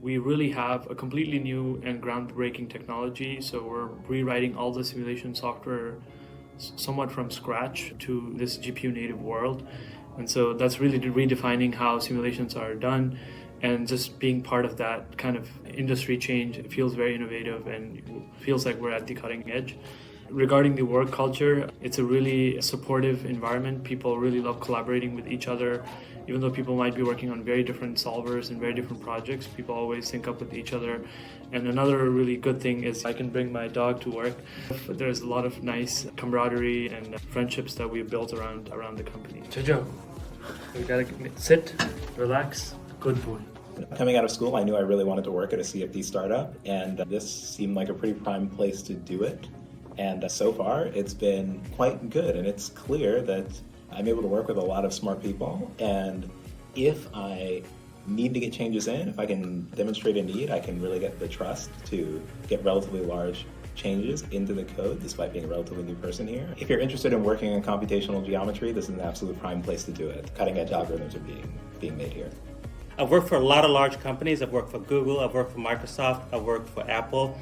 We really have a completely new and groundbreaking technology, so we're rewriting all the simulation software somewhat from scratch to this GPU native world. And so that's really redefining how simulations are done, and just being part of that kind of industry change. It feels very innovative and feels like we're at the cutting edge. Regarding the work culture, it's a really supportive environment. People really love collaborating with each other. Even though people might be working on very different solvers and very different projects, people always sync up with each other. And another really good thing is I can bring my dog to work. There's a lot of nice camaraderie and friendships that we've built around the company. Jojo, you gotta sit, relax, good boy. Coming out of school, I knew I really wanted to work at a CFD startup, and this seemed like a pretty prime place to do it. And so far, it's been quite good, and it's clear that I'm able to work with a lot of smart people, and if I need to get changes in, if I can demonstrate a need, I can really get the trust to get relatively large changes into the code despite being a relatively new person here. If you're interested in working in computational geometry, this is an absolute prime place to do it. Cutting edge algorithms are being made here. I've worked for a lot of large companies. I've worked for Google, I've worked for Microsoft, I've worked for Apple.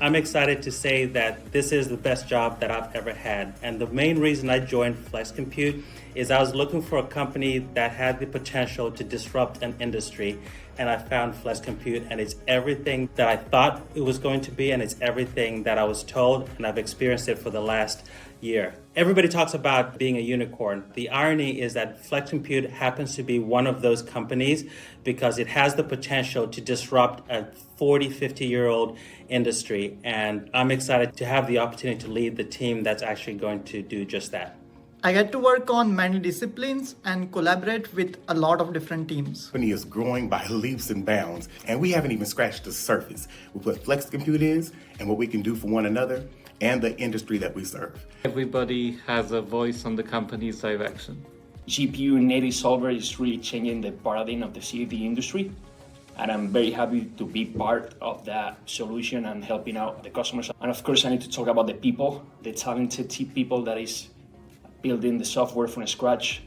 I'm excited to say that this is the best job that I've ever had. And the main reason I joined Flexcompute is I was looking for a company that had the potential to disrupt an industry. And I found Flexcompute, and it's everything that I thought it was going to be, and it's everything that I was told, and I've experienced it for the last year. Everybody talks about being a unicorn. The irony is that Flexcompute happens to be one of those companies because it has the potential to disrupt a 40, 50-year-old industry. And I'm excited to have the opportunity to lead the team that's actually going to do just that. I get to work on many disciplines and collaborate with a lot of different teams. The company is growing by leaps and bounds, and we haven't even scratched the surface with what Flexcompute is and what we can do for one another and the industry that we serve. Everybody has a voice on the company's direction. GPU native solver is really changing the paradigm of the CFD industry, and I'm very happy to be part of that solution and helping out the customers. And of course, I need to talk about the people, the talented people that is building the software from scratch.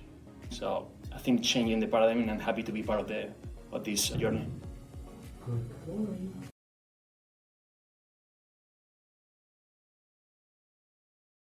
So I think changing the paradigm, and I'm happy to be part of this journey.